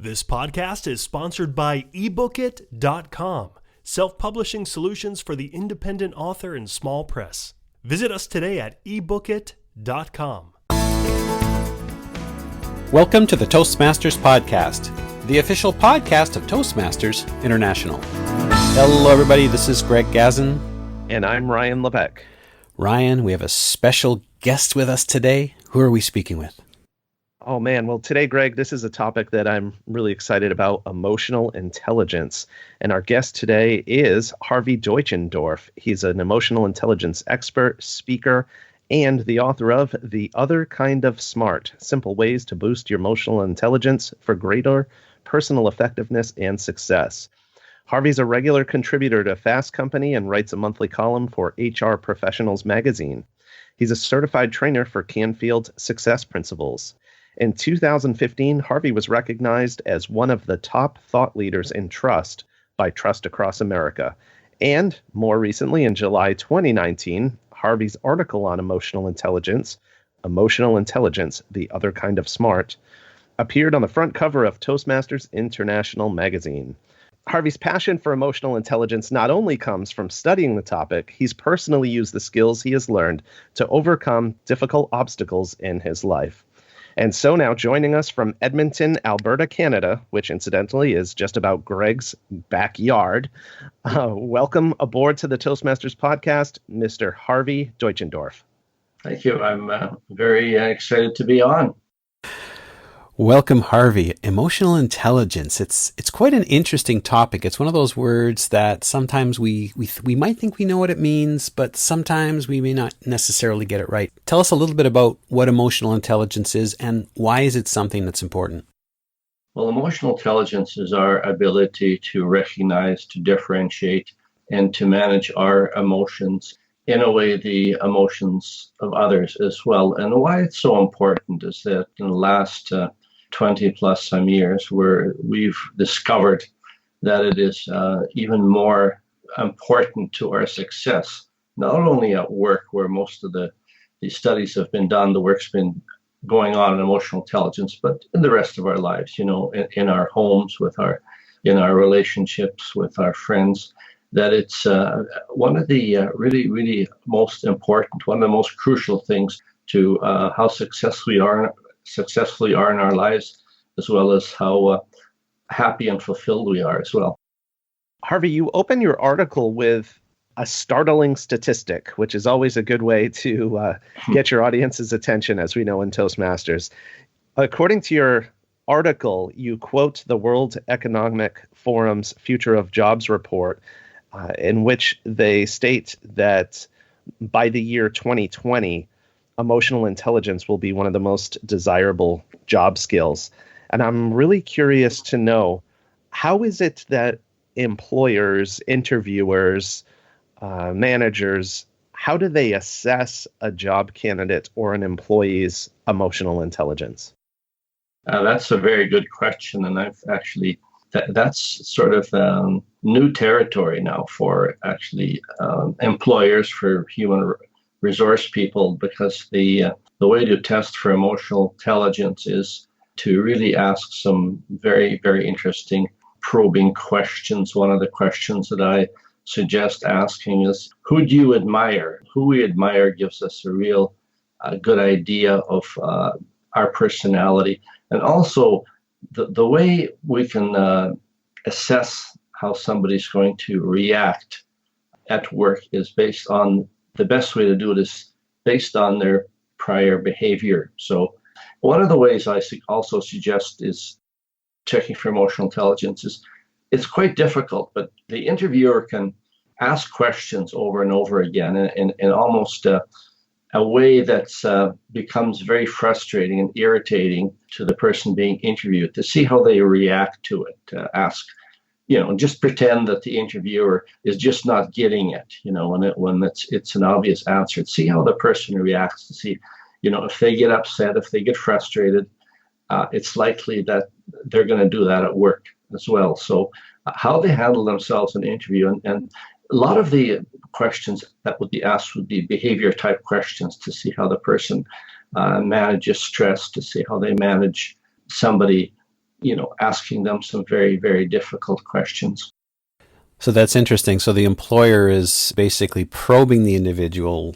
This podcast is sponsored by ebookit.com, self-publishing solutions for the independent author and small press. Visit us today at ebookit.com. Welcome to the Toastmasters Podcast, the official podcast of Toastmasters International. Hello, everybody. This is Greg Gazin. And I'm Ryan Lebeck. Ryan, we have a special guest with us today. Who are we speaking with? Oh, man. Well, today, Greg, this is a topic that I'm really excited about, emotional intelligence. And our guest today is Harvey Deutschendorf. He's an emotional intelligence expert, speaker, and the author of The Other Kind of Smart, Simple Ways to Boost Your Emotional Intelligence for Greater Personal Effectiveness and Success. Harvey's a regular contributor to Fast Company and writes a monthly column for HR Professionals magazine. He's a certified trainer for Canfield Success Principles. In 2015, Harvey was recognized as one of the top thought leaders in trust by Trust Across America. And more recently, in July 2019, Harvey's article on emotional intelligence, The Other Kind of Smart, appeared on the front cover of Toastmasters International magazine. Harvey's passion for emotional intelligence not only comes from studying the topic, he's personally used the skills he has learned to overcome difficult obstacles in his life. And so now joining us from Edmonton, Alberta, Canada, which incidentally is just about Greg's backyard. Welcome aboard to the Toastmasters podcast, Mr. Harvey Deutschendorf. Thank you. I'm very excited to be on. Welcome, Harvey. Emotional intelligence. It's quite an interesting topic. It's one of those words that sometimes we might think we know what it means, but sometimes we may not necessarily get it right. Tell us a little bit about what emotional intelligence is and why is it something that's important? Well, emotional intelligence is our ability to recognize, to differentiate, and to manage our emotions in a way the emotions of others as well. And why it's so important is that in the last 20 plus some years where we've discovered that it is even more important to our success, not only at work where most of the studies have been done, the work's been going on in emotional intelligence, but in the rest of our lives, in our homes, in our relationships with our friends, that it's one of the really, really most important, one of the most crucial things to how successful we are in our lives, as well as how happy and fulfilled we are as well. Harvey, you open your article with a startling statistic, which is always a good way to get your audience's attention, as we know in Toastmasters. According to your article, you quote the World Economic Forum's Future of Jobs report, in which they state that by the year 2020, emotional intelligence will be one of the most desirable job skills. And I'm really curious to know, how is it that employers, interviewers, managers, how do they assess a job candidate or an employee's emotional intelligence? That's a very good question. And I've actually, that's sort of new territory now for actually employers, for human resource people, because the way to test for emotional intelligence is to really ask some very, very interesting probing questions. One of the questions that I suggest asking is, who do you admire? Who we admire gives us a real good idea of our personality. And also the way we can assess how somebody's going to react at work is based on, the best way to do it is based on their prior behavior. So one of the ways I also suggest is checking for emotional intelligence is, it's quite difficult, but the interviewer can ask questions over and over again in almost a way that becomes very frustrating and irritating to the person being interviewed, to see how they react to it, to ask, just pretend that the interviewer is just not getting it, when it's an obvious answer. See how the person reacts, to see, if they get upset, if they get frustrated, it's likely that they're going to do that at work as well. So how they handle themselves in the interview, and a lot of the questions that would be asked would be behavior type questions, to see how the person manages stress, to see how they manage somebody asking them some very, very difficult questions. So that's interesting. So the employer is basically probing the individual,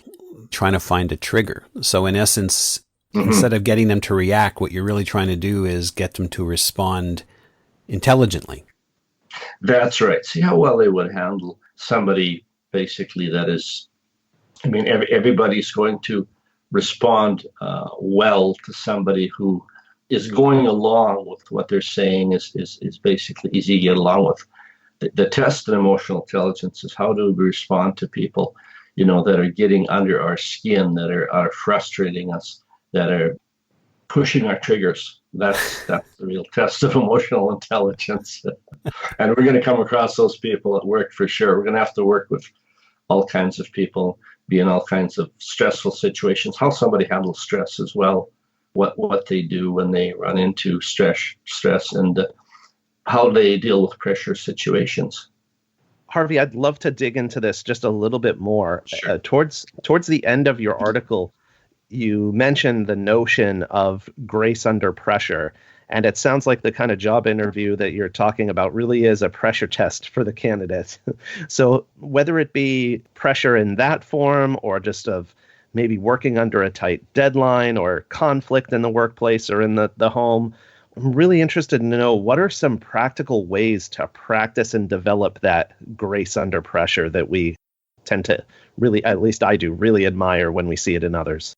trying to find a trigger. So in essence, instead of getting them to react, what you're really trying to do is get them to respond intelligently. That's right. See how well they would handle somebody basically that is, everybody's going to respond well to somebody who is going along with what they're saying is basically easy to get along with. The test in emotional intelligence is how do we respond to people, that are getting under our skin, that are frustrating us, that are pushing our triggers. That's the real test of emotional intelligence. And we're going to come across those people at work for sure. We're going to have to work with all kinds of people, be in all kinds of stressful situations, how somebody handles stress as well, what they do when they run into stress and how they deal with pressure situations. Harvey, I'd love to dig into this just a little bit more. Sure. Towards the end of your article, you mentioned the notion of grace under pressure. And it sounds like the kind of job interview that you're talking about really is a pressure test for the candidate. So whether it be pressure in that form or just of maybe working under a tight deadline or conflict in the workplace or in the home, I'm really interested to know what are some practical ways to practice and develop that grace under pressure that we tend to really, at least I do, really admire when we see it in others.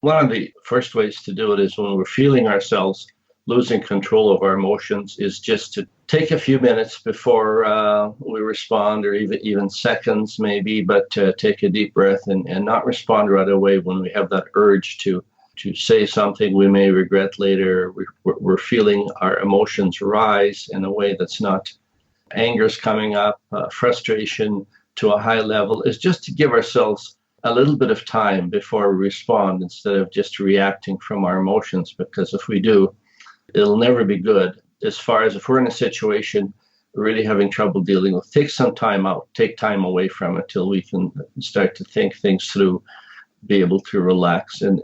One of the first ways to do it is when we're feeling ourselves losing control of our emotions is just to take a few minutes before we respond, or even seconds maybe, but take a deep breath and not respond right away when we have that urge to say something we may regret later. We're feeling our emotions rise in a way that's not anger's coming up, frustration to a high level, is just to give ourselves a little bit of time before we respond instead of just reacting from our emotions, because if we do, it'll never be good. As far as if we're in a situation we're really having trouble dealing with, take some time out, take time away from it till we can start to think things through, be able to relax. And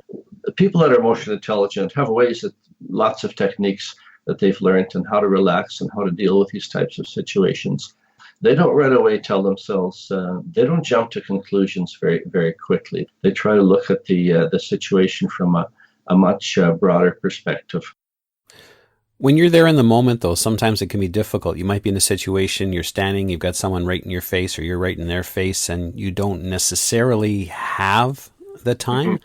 people that are emotionally intelligent have ways, that lots of techniques that they've learned on how to relax and how to deal with these types of situations. They don't right away tell themselves, they don't jump to conclusions very, very quickly. They try to look at the situation from a much broader perspective. When you're there in the moment, though, sometimes it can be difficult. You might be in a situation, you're standing, you've got someone right in your face, or you're right in their face, and you don't necessarily have the time.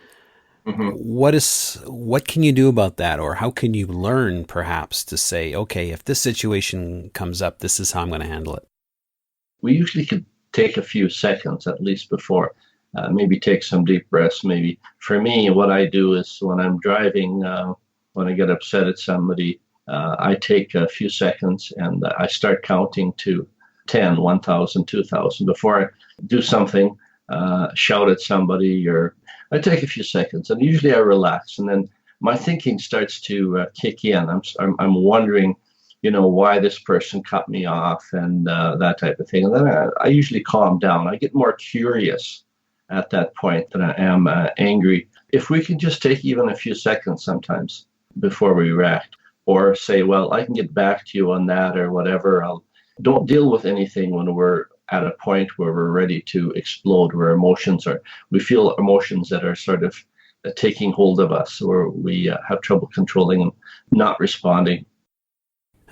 Mm-hmm. What can you do about that? Or how can you learn, perhaps, to say, okay, if this situation comes up, this is how I'm going to handle it? We usually could take a few seconds at least before, maybe take some deep breaths. Maybe for me, what I do is when I'm driving, when I get upset at somebody, I take a few seconds and I start counting to 10, 1,000, 2,000 before I do something, shout at somebody, or I take a few seconds, and usually I relax, and then my thinking starts to kick in. I'm wondering, why this person cut me off and that type of thing. And then I usually calm down. I get more curious at that point than I am angry. If we can just take even a few seconds sometimes before we react, or say, well, I can get back to you on that or whatever. Don't deal with anything when we're at a point where we're ready to explode, where we feel emotions that are sort of taking hold of us, or we have trouble controlling and not responding.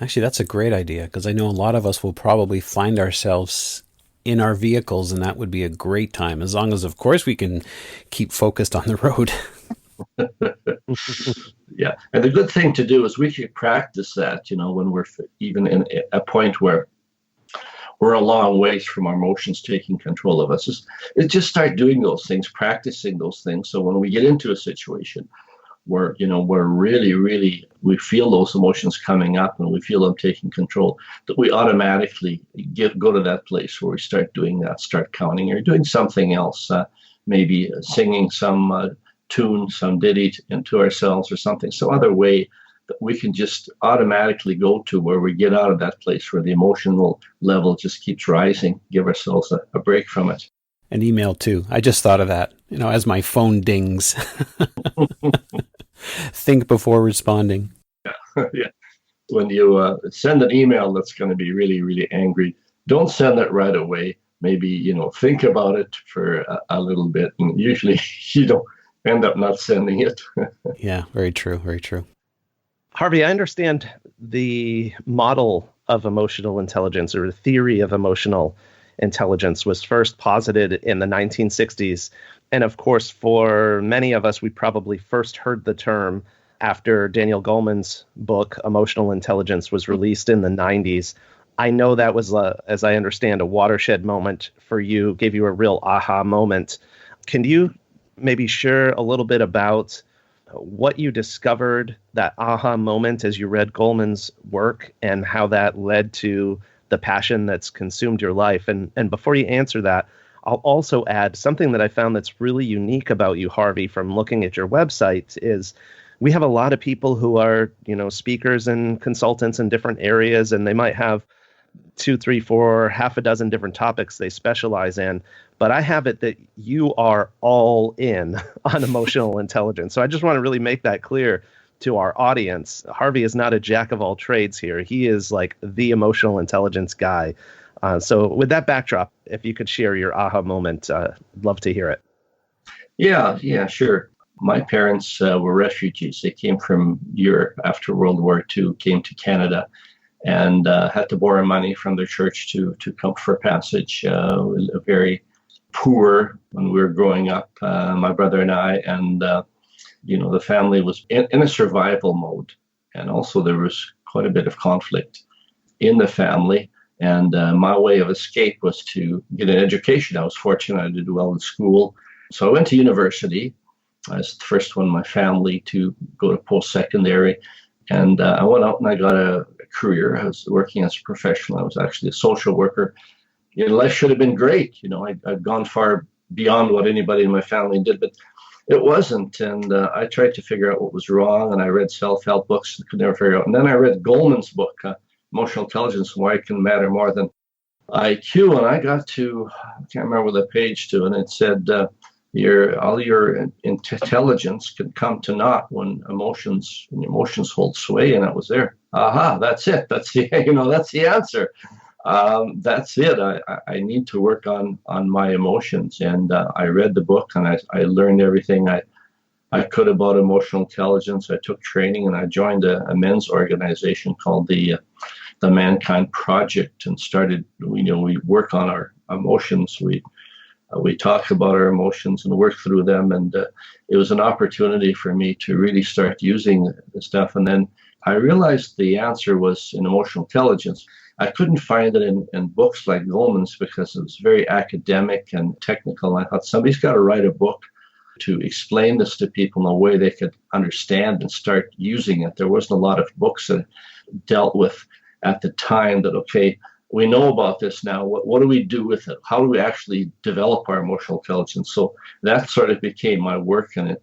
Actually, that's a great idea, because I know a lot of us will probably find ourselves in our vehicles, and that would be a great time, as long as, of course, we can keep focused on the road. Yeah. And the good thing to do is we can practice that, when we're even in a point where we're a long ways from our emotions taking control of us. Is just start doing those things, practicing those things. So when we get into a situation where, we're really, really, we feel those emotions coming up and we feel them taking control, that we automatically go to that place where we start doing that, start counting, or doing something else, maybe singing some tune, some ditty into ourselves or something, some other way that we can just automatically go to where we get out of that place where the emotional level just keeps rising, give ourselves a break from it. An email too. I just thought of that, as my phone dings. Think before responding. Yeah. when you send an email that's going to be really, really angry, don't send it right away. Maybe, think about it for a little bit. And usually you don't end up not sending it. Yeah, very true. Very true. Harvey, I understand the model of emotional intelligence, or the theory of emotional intelligence, was first posited in the 1960s. And of course, for many of us, we probably first heard the term after Daniel Goleman's book, Emotional Intelligence, was released in the 90s. I know that was, as I understand, a watershed moment for you, gave you a real aha moment. Can you maybe share a little bit about what you discovered, that aha moment as you read Goleman's work, and how that led to the passion that's consumed your life? And before you answer that, I'll also add something that I found that's really unique about you, Harvey, from looking at your website is we have a lot of people who are, speakers and consultants in different areas, and they might have 2, 3, 4, half a dozen different topics they specialize in. But I have it that you are all in on emotional intelligence. So I just want to really make that clear to our audience. Harvey is not a jack of all trades here. He is like the emotional intelligence guy. So with that backdrop, if you could share your aha moment, love to hear it. Yeah, sure. My parents were refugees. They came from Europe after World War II, came to Canada, and had to borrow money from their church to come for passage. Very poor when we were growing up, my brother and I, and the family was in a survival mode. And also there was quite a bit of conflict in the family. And my way of escape was to get an education. I was fortunate I did well in school. So I went to university. I was the first one in my family to go to post-secondary. And I went out and I got a career. I was working as a professional. I was actually a social worker. Life should have been great. I'd gone far beyond what anybody in my family did, but it wasn't. And I tried to figure out what was wrong. And I read self-help books, could never figure out. And then I read Goleman's book, Emotional Intelligence, Why It Can Matter More Than IQ. And I got to, I can't remember the page to, and it said, all your intelligence can come to naught when emotions hold sway. And I was there. Aha, that's it. That's the that's the answer. That's it. I need to work on my emotions. And I read the book and I learned everything I could about emotional intelligence. I took training and I joined a men's organization called the Mankind Project and started. We work on our emotions. We talk about our emotions and work through them. And it was an opportunity for me to really start using the stuff. And then I realized the answer was in emotional intelligence. I couldn't find it in books like Goleman's because it was very academic and technical. And I thought somebody's got to write a book to explain this to people in a way they could understand and start using it. There wasn't a lot of books that dealt with at the time that, okay, we know about this now. What do we do with it? How do we actually develop our emotional intelligence? So that sort of became my work, and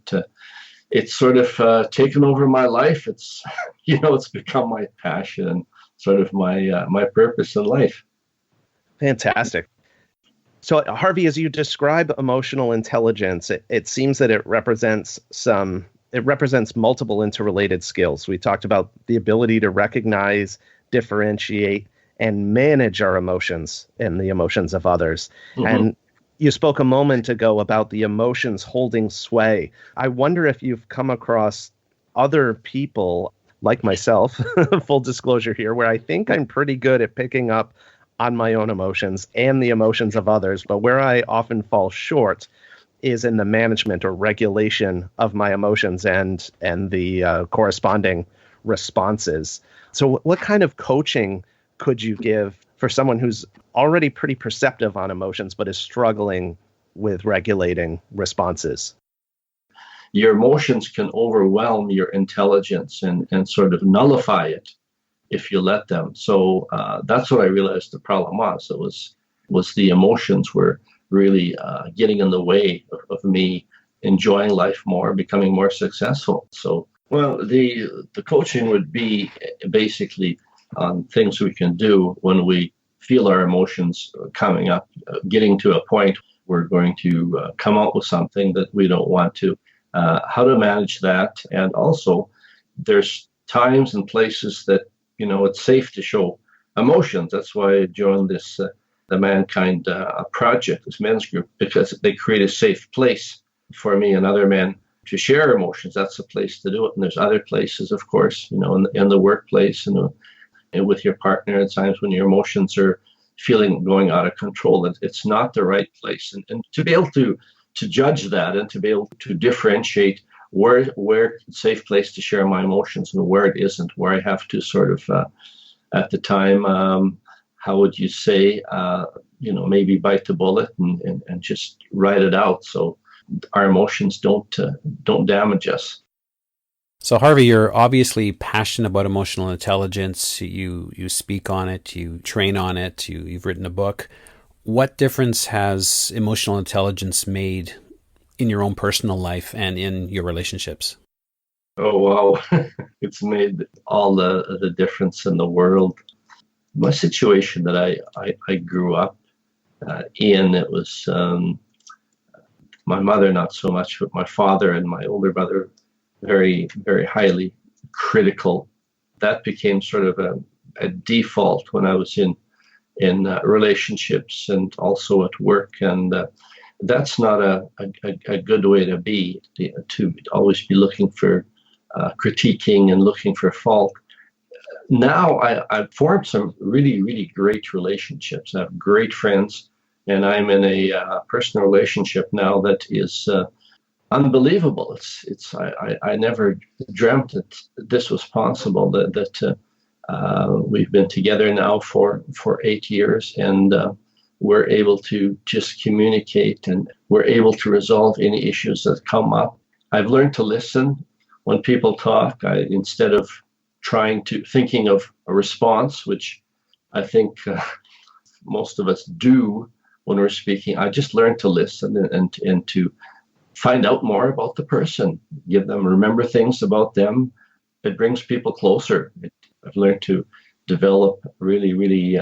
it's sort of taken over my life. It's it's become my passion and sort of my purpose in life. Fantastic. So Harvey, as you describe emotional intelligence, it seems that it represents multiple interrelated skills. We talked about the ability to recognize, differentiate, and manage our emotions and the emotions of others. Mm-hmm. And you spoke a moment ago about the emotions holding sway. I wonder if you've come across other people like myself, full disclosure here, where I think I'm pretty good at picking up on my own emotions and the emotions of others, but where I often fall short is in the management or regulation of my emotions and the corresponding responses. So what kind of coaching could you give for someone who's already pretty perceptive on emotions, but is struggling with regulating responses? Your emotions can overwhelm your intelligence and sort of nullify it if you let them. So that's what I realized the problem was. It was the emotions were really getting in the way of me enjoying life more, becoming more successful. So, well, the coaching would be basically on things we can do when we feel our emotions coming up, getting to a point we're going to come out with something that we don't want to, how to manage that. And also, there's times and places that it's safe to show emotions. That's why I joined this the Mankind project, this men's group, because they create a safe place for me and other men to share emotions. That's a place to do it. And there's other places, of course, in the workplace and with your partner at times when your emotions are feeling going out of control. It's not the right place. And to be able to judge that and to be able to differentiate where it's a safe place to share my emotions and where it isn't, where I have to sort of, at the time, how would you say, maybe bite the bullet and just write it out so our emotions don't damage us. So Harvey, you're obviously passionate about emotional intelligence. You speak on it, you train on it, you've written a book. What difference has emotional intelligence made in your own personal life and in your relationships? Oh, wow. It's made all the difference in the world. My situation that I grew up in, it was my mother, not so much, but my father and my older brother, very, very highly critical. That became sort of a default when I was in relationships and also at work. And that's not a good way to be, to always be looking for critiquing and looking for fault. Now I've formed some really, really great relationships. I have great friends, and I'm in a personal relationship now that is unbelievable. I never dreamt that this was possible. That we've been together now for 8 years, and we're able to just communicate, and we're able to resolve any issues that come up. I've learned to listen when people talk. Instead of thinking of a response, which I think most of us do when we're speaking, I just learned to listen and to find out more about the person, remember things about them. It brings people closer. I've learned to develop really, really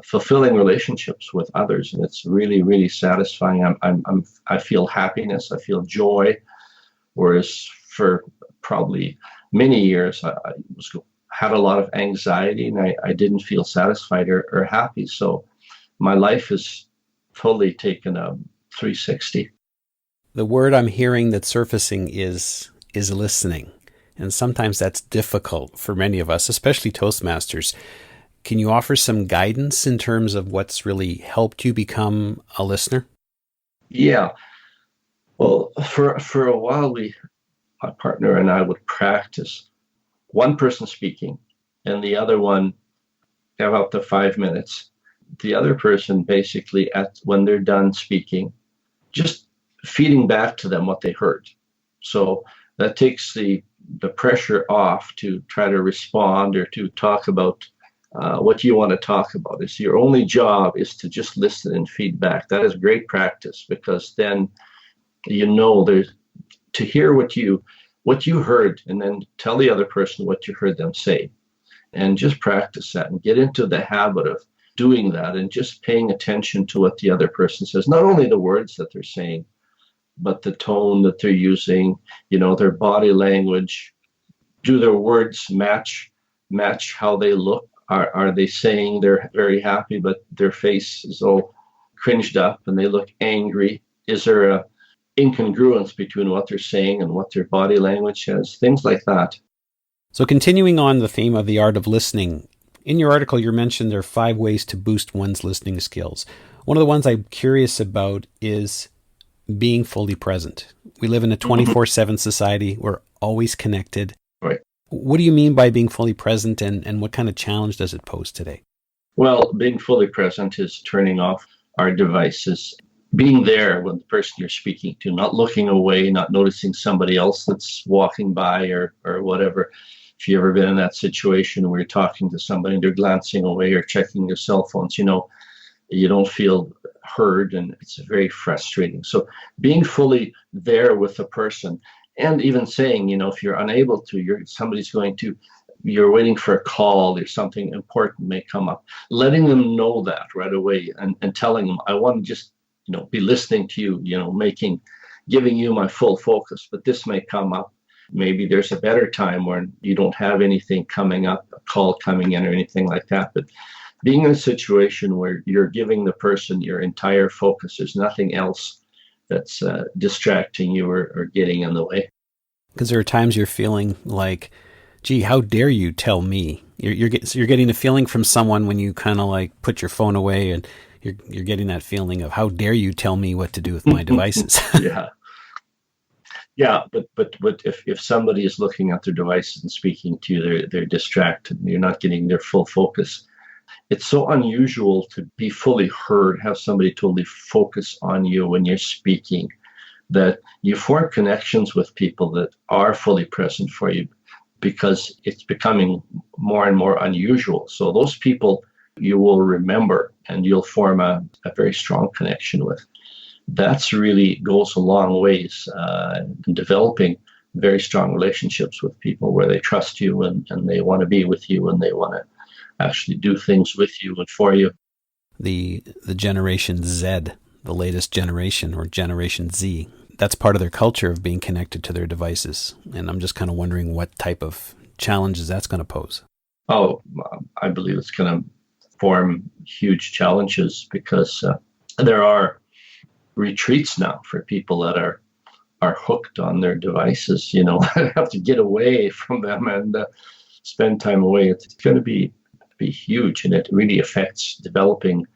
fulfilling relationships with others, and it's really, really satisfying. I feel happiness, I feel joy, whereas for probably many years I had a lot of anxiety, and I didn't feel satisfied or happy. So my life has totally taken a 360. The word I'm hearing that's surfacing is listening. And sometimes that's difficult for many of us, especially Toastmasters. Can you offer some guidance in terms of what's really helped you become a listener? Yeah. Well, for a while, my partner and I would practice one person speaking and the other one have up to 5 minutes. The other person basically, when they're done speaking, just feeding back to them what they heard. So that takes the pressure off to try to respond or to talk about what you want to talk about. It's your only job is to just listen and feedback. That is great practice, because then there's to hear what you heard and then tell the other person what you heard them say, and just practice that and get into the habit of doing that and just paying attention to what the other person says, not only the words that they're saying, but the tone that they're using, their body language. Do their words match how they look? Are they saying they're very happy, but their face is all cringed up and they look angry? Is there a incongruence between what they're saying and what their body language says? Things like that. So continuing on the theme of the art of listening, in your article you mentioned there are 5 ways to boost one's listening skills. One of the ones I'm curious about is being fully present. We live in a 24/7 society. We're always connected. Right. What do you mean by being fully present, and what kind of challenge does it pose today? Well, being fully present is turning off our devices, being there with the person you're speaking to, not looking away, not noticing somebody else that's walking by or whatever. If you've ever been in that situation where you're talking to somebody and they're glancing away or checking their cell phones, you don't feel heard, and it's very frustrating. So being fully there with the person, and even saying, if you're unable to, you're waiting for a call or something important may come up, letting them know that right away and telling them, I want to just, be listening to you, giving you my full focus, but this may come up. maybe there's a better time when you don't have anything coming up, a call coming in or anything like that. But being in a situation where you're giving the person your entire focus, there's nothing else that's distracting you or getting in the way. Because there are times you're feeling like, gee, how dare you tell me? You're getting a feeling from someone when you kind of like put your phone away, and you're getting that feeling of, how dare you tell me what to do with my devices? Yeah, but if somebody is looking at their devices and speaking to you, they're distracted. You're not getting their full focus. It's so unusual to be fully heard, have somebody totally focus on you when you're speaking, that you form connections with people that are fully present for you, because it's becoming more and more unusual. So those people you will remember and you'll form a very strong connection with. That's really goes a long ways in developing very strong relationships with people where they trust you and they want to be with you and they want to actually do things with you and for you. The Generation Z, the latest generation, or Generation Z, that's part of their culture of being connected to their devices. And I'm just kind of wondering what type of challenges that's going to pose. Oh, I believe it's going to form huge challenges, because there are retreats now for people that are hooked on their devices, have to get away from them and spend time away. It's going to be huge, and it really affects developing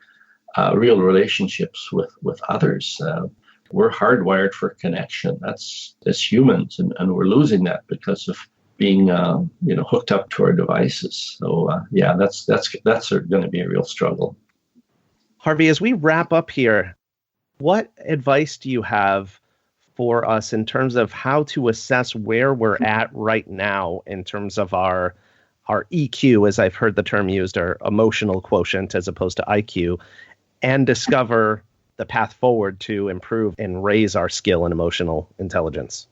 real relationships with others. We're hardwired for connection. That's as humans, and we're losing that because of being hooked up to our devices. So that's going to be a real struggle. Harvey, as we wrap up here, what advice do you have for us in terms of how to assess where we're at right now in terms of our EQ, as I've heard the term used, or emotional quotient as opposed to IQ, and discover the path forward to improve and raise our skill in emotional intelligence?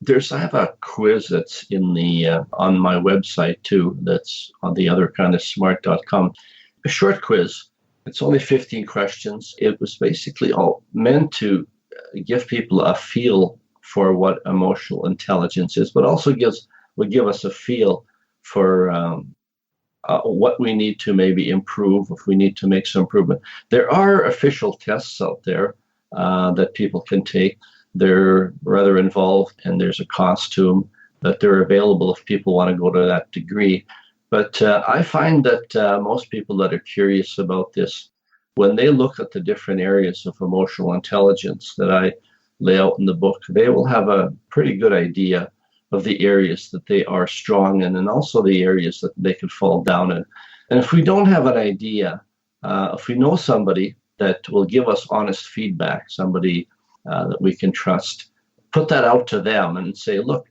I have a quiz that's in the on my website too. That's on theotherkindsmart.com. A short quiz. It's only 15 questions. It was basically all meant to give people a feel for what emotional intelligence is, but also would give us a feel for what we need to maybe improve, if we need to make some improvement. There are official tests out there that people can take. They're rather involved, and there's a cost to them, that they're available if people want to go to that degree. But I find that most people that are curious about this, when they look at the different areas of emotional intelligence that I lay out in the book, they will have a pretty good idea of the areas that they are strong in, and also the areas that they could fall down in. And if we don't have an idea, if we know somebody that will give us honest feedback, somebody that we can trust, put that out to them and say, look,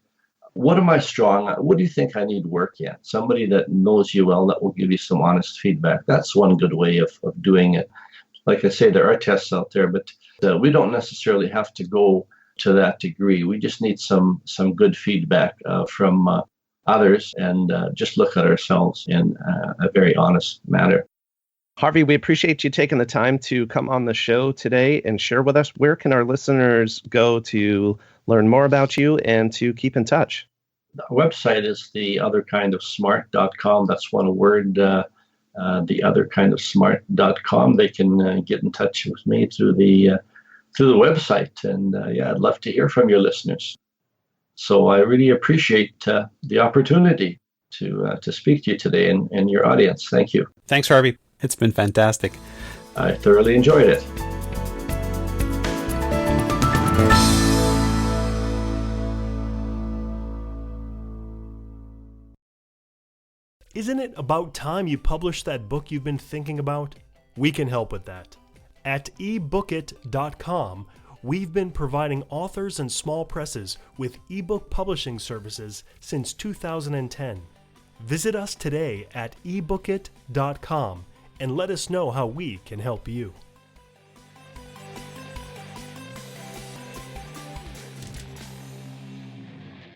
what am I strong at? What do you think I need work at? Somebody that knows you well, that will give you some honest feedback. That's one good way of doing it. Like I say, there are tests out there, but we don't necessarily have to go to that degree. We just need some good feedback from others, and just look at ourselves in a very honest manner. Harvey, we appreciate you taking the time to come on the show today and share with us. Where can our listeners go to learn more about you and to keep in touch? The website is theotherkindsmart.com. That's one word, theotherkindsmart.com. They can get in touch with me through the website. And I'd love to hear from your listeners. So I really appreciate the opportunity to speak to you today and your audience. Thank you. Thanks, Harvey. It's been fantastic. I thoroughly enjoyed it. Isn't it about time you published that book you've been thinking about? We can help with that. At ebookit.com, we've been providing authors and small presses with ebook publishing services since 2010. Visit us today at ebookit.com and let us know how we can help you.